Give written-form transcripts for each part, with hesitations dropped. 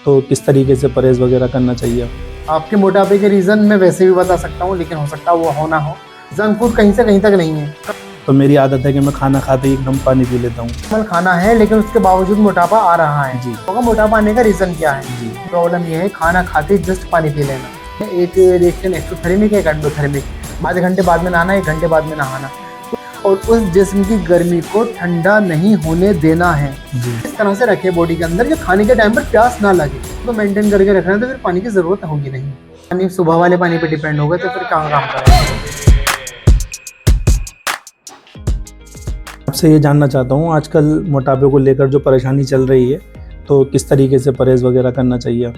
तो किस तरीके से परहेज़ वगैरह करना चाहिए? आपके मोटापे के रीज़न मैं वैसे भी बता सकता हूँ, लेकिन हो सकता है वो हो ना हो। जंक फूड कहीं से कहीं तक नहीं है। तो मेरी आदत है कि मैं खाना खाते ही एकदम पानी पी लेता हूँ। नॉर्मल खाना है, लेकिन उसके बावजूद मोटापा आ रहा है। जी। होगा मोटापा आने का रीज़न क्या है? जी। प्रॉब्लम ये है खाना खाते ही जस्ट पानी पी लेना। एक रिएक्शन एक्सोथर्मिक है, एक एंडोथर्मिक। आधे घंटे बाद में नहाना, 1 घंटे बाद में नहाना, और उस जिस्म की गर्मी को ठंडा नहीं होने देना है। जी। इस तरह से रखे बॉडी के अंदर कि खाने के टाइम पर प्यास ना लगे। तो मेंटेन करके रखना है, तो फिर पानी की ज़रूरत होगी नहीं। पानी सुबह वाले पानी पे डिपेंड होगा तो फिर कहाँ काम करेगा। आपसे ये जानना चाहता हूँ, आजकल मोटापे को लेकर जो परेशानी चल रही है, तो किस तरीके से परहेज़ वगैरह करना चाहिए?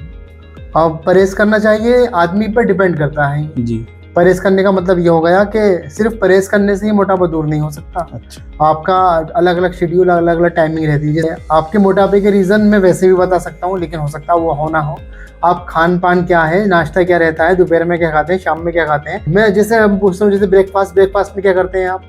अब परहेज़ करना चाहिए, आदमी पर डिपेंड करता है। जी। परहेज़ करने का मतलब ये हो गया कि सिर्फ परहेज़ करने से ही मोटापा दूर नहीं हो सकता। अच्छा। आपका अलग अलग शेड्यूल, अलग अलग टाइमिंग रहती है। जैसे आपके मोटापे के रीज़न मैं वैसे भी बता सकता हूँ, लेकिन हो सकता है वो हो ना हो। आप खान पान क्या है, नाश्ता क्या रहता है, दोपहर में क्या खाते हैं, शाम में क्या खाते हैं। मैं जैसे हम पूछता हूँ, जैसे ब्रेकफास्ट में क्या करते हैं आप?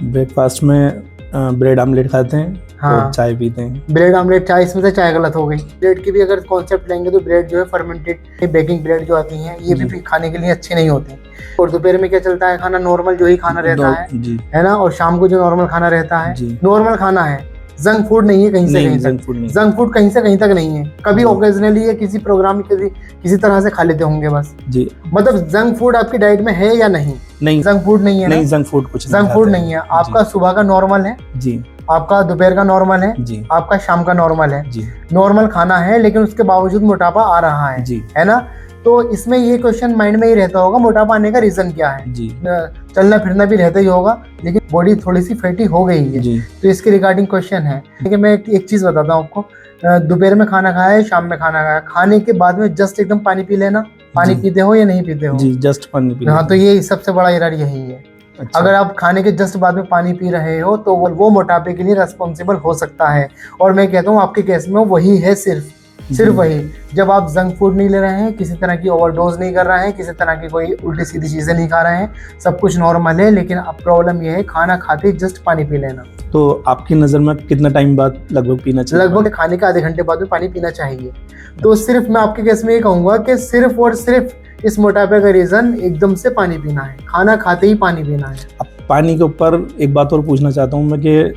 ब्रेकफास्ट में ब्रेड आमलेट खाते हैं। हाँ। और चाय पीते हैं। ब्रेड आमलेट चाय, इसमें से चाय गलत हो गई। ब्रेड की भी अगर कॉन्सेप्ट लेंगे तो ब्रेड जो है फर्मेंटेड बेकिंग ब्रेड जो आती हैं, ये भी खाने के लिए अच्छी नहीं होती। और दोपहर में क्या चलता है खाना? नॉर्मल जो ही खाना रहता है ना। और शाम को जो नॉर्मल खाना रहता है, नॉर्मल खाना है, जंक फूड नहीं है कहीं से कहीं तक। जंक फूड कहीं से कहीं तक नहीं है। कभी ओकेजनली या किसी प्रोग्राम किसी तरह से खा लेते होंगे बस। जी। मतलब जंक फूड आपकी डाइट में है या नहीं? नहीं, जंक फूड नहीं है। नहीं, जंक फूड कुछ जंक फूड नहीं है। आपका सुबह का नॉर्मल है जी, आपका दोपहर का नॉर्मल है जी, आपका शाम का नॉर्मल है जी। नॉर्मल खाना है, लेकिन उसके बावजूद मोटापा आ रहा है जी, है ना। तो इसमें ये क्वेश्चन माइंड में ही रहता होगा, मोटापा आने का रीजन क्या है जी। चलना फिरना भी रहता ही होगा, लेकिन बॉडी थोड़ी सी फैटी हो गई है जी। तो इसके रिगार्डिंग क्वेश्चन है। लेकिन मैं एक चीज बताता हूँ आपको, दोपहर में खाना खाया है, शाम में खाना खाया, खाने के बाद में जस्ट एकदम पानी पी लेना। पानी पीते हो या नहीं पीते हो? जी, जस्ट पानी पी। हाँ, तो ये सबसे बड़ा एरर यही है। अच्छा। अगर आप खाने के जस्ट बाद में पानी पी रहे हो तो वो मोटापे के लिए रेस्पॉन्सिबल हो सकता है। और मैं कहता हूँ आपके केस में वही है, सिर्फ वही। जब आप जंक फूड नहीं ले रहे हैं, किसी तरह की ओवरडोज नहीं कर रहे हैं, किसी तरह की कोई उल्टी सीधी चीजें नहीं खा रहे हैं, सब कुछ नॉर्मल है, लेकिन अब प्रॉब्लम यह है खाना खाते ही जस्ट पानी पी लेना। तो आपकी नज़र में कितना टाइम बाद लगभग पीना चाहिए? लगभग खाने के आधे घंटे बाद में पानी पीना चाहिए। तो सिर्फ मैं आपके केस में ये कहूँगा कि सिर्फ और सिर्फ इस मोटापे का रीजन एकदम से पानी पीना है, खाना खाते ही पानी पीना है। अब पानी के ऊपर एक बात और पूछना चाहता हूँ मैं कि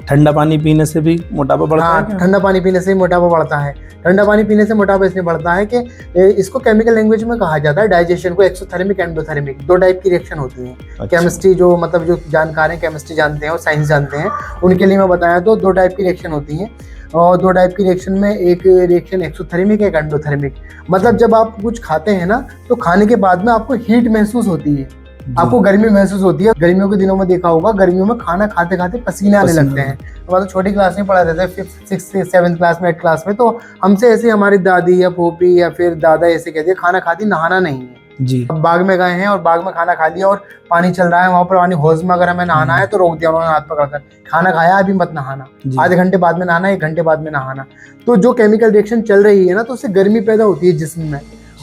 ठंडा पानी पीने से भी मोटापा बढ़ता है? हाँ, ठंडा पानी पीने से ही मोटापा बढ़ता है। ठंडा पानी पीने से मोटापा इसलिए बढ़ता है कि इसको केमिकल लैंग्वेज में कहा जाता है डाइजेशन को एक्सोथर्मिक एंडोथर्मिक। 2 टाइप की रिएक्शन होती हैं। अच्छा। केमिस्ट्री जो मतलब जो जानकार हैं, केमिस्ट्री जानते हैं और साइंस जानते हैं, उनके लिए मैं बताया तो 2 टाइप की रिएक्शन होती हैं। और 2 टाइप की रिएक्शन में एक रिएक्शन एक्सोथर्मिक है, एक एंडोथर्मिक। मतलब जब आप कुछ खाते हैं ना, तो खाने के बाद में आपको हीट महसूस होती है, आपको गर्मी महसूस होती है। गर्मियों के दिनों में देखा होगा, गर्मियों में खाना खाते खाते पसीने आने लगते हैं। तो छोटी क्लास में पढ़ा रहता है, 5th 6th 7th क्लास में, 8th क्लास में, तो हमसे ऐसे हमारी दादी या फूफी या फिर दादा ऐसे कहते हैं खाना खाती नहाना नहीं है जी। अब बाग में गए हैं और बाग में खाना खा लिया और पानी चल रहा है, वहाँ पर पानी हौज में अगर हमें नहाना है तो रोक दिया उन्होंने हाथ पकड़कर, खाना खाया अभी मत नहाना, आधे घंटे बाद में नहाना, 1 घंटे बाद में नहाना। तो जो केमिकल रिएक्शन चल रही है ना, तो उससे गर्मी पैदा होती है जिस्म में,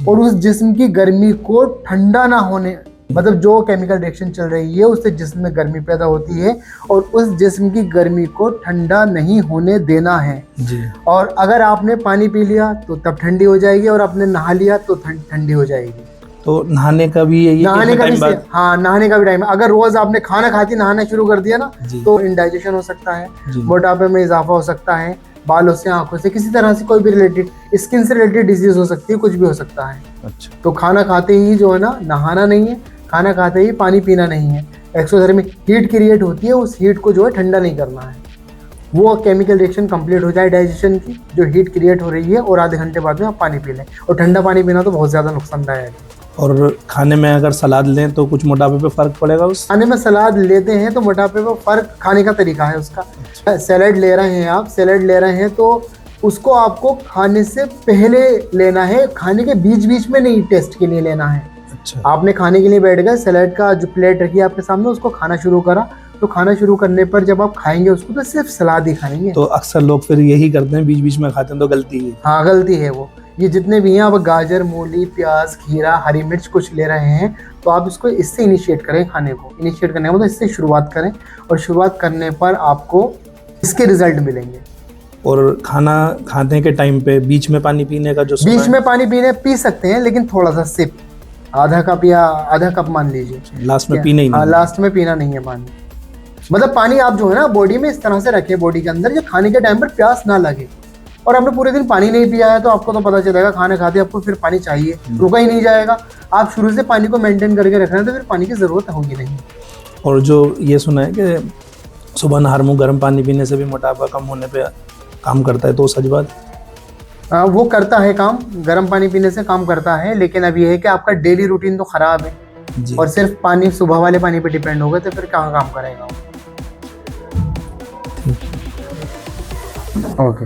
और उस जिस्म की गर्मी को ठंडा ना होने, मतलब जो केमिकल रिएक्शन चल रही है उससे जिस्म में गर्मी पैदा होती है, और उस जिस्म की गर्मी को ठंडा नहीं होने देना है जी। और अगर आपने पानी पी लिया तो तब ठंडी हो जाएगी, और आपने नहा लिया तो ठंडी हो जाएगी। तो नहाने का भी यही, नहाने का भी हाँ, नहाने का भी टाइम। अगर रोज आपने खाना खाती नहाना शुरू कर दिया ना, तो इंडाइजेशन हो सकता है, मोटापे में इजाफा हो सकता है, बालों से, आंखों से, किसी तरह से कोई भी रिलेटेड, स्किन से रिलेटेड डिजीज हो सकती है, कुछ भी हो सकता है। अच्छा। तो खाना खाते ही जो है ना, नहाना नहीं है, खाना खाते ही पानी पीना नहीं है। एक्सोथर्मिक हीट क्रिएट होती है, उस हीट को जो है ठंडा नहीं करना है। वो केमिकल रिएक्शन कंप्लीट हो जाए डाइजेशन की, जो हीट क्रिएट हो रही है, और आधे घंटे बाद में आप पानी पी लें। और ठंडा पानी पीना तो बहुत ज़्यादा नुकसानदायक है। और खाने में अगर सलाद लें तो कुछ मोटापे पे फर्क पड़ेगा? उस खाने में सलाद लेते हैं तो मोटापे पे फर्क खाने का तरीका है उसका। अच्छा। सैलेड ले रहे हैं आप, सैलेड ले रहे हैं तो उसको आपको खाने से पहले लेना है, खाने के बीच बीच में नहीं, टेस्ट के लिए लेना है। अच्छा। आपने खाने के लिए बैठ गए, सैलेड का जो प्लेट रखी आपके सामने, उसको खाना शुरू करा, तो खाना शुरू करने पर जब आप खाएंगे उसको तो सिर्फ सलाद ही खाएंगे। तो अक्सर लोग फिर यही करते हैं, बीच बीच में खाते हैं, तो गलती है। हाँ, गलती है वो। ये जितने भी हैं, आप गाजर, मूली, प्याज, खीरा, हरी मिर्च कुछ ले रहे हैं, तो आप इसको इससे इनिशिएट करें, खाने को इनिशिएट करने का मतलब इससे शुरुआत करें, और शुरुआत करने पर आपको इसके रिजल्ट मिलेंगे। और खाना खाने के टाइम पे बीच में पानी पीने का जो बीच में पानी पी सकते हैं, लेकिन थोड़ा सा सिप, आधा कप या आधा कप मान लीजिए, लास्ट में पीना ही नहीं। लास्ट में पीना नहीं है पानी। मतलब पानी आप जो है ना बॉडी में इस तरह से रखें, बॉडी के अंदर, जो खाने के टाइम पर प्यास ना लगे। और आपने पूरे दिन पानी नहीं पिया है तो आपको तो पता चलेगा खाना खाते आपको फिर पानी चाहिए, रुका ही नहीं जाएगा। आप शुरू से पानी को मेंटेन करके रख रहे हैं तो फिर पानी की जरूरत होगी नहीं। और जो ये सुना है कि सुबह नहर मुँह गर्म पानी पीने से भी मोटापा कम होने पे काम करता है, तो सच बात? वो करता है काम, गर्म पानी पीने से काम करता है, लेकिन अब ये है कि आपका डेली रूटीन तो खराब है जी। और सिर्फ पानी सुबह वाले पानी पे डिपेंड होगा तो फिर कहाँ काम करेगा। ओके।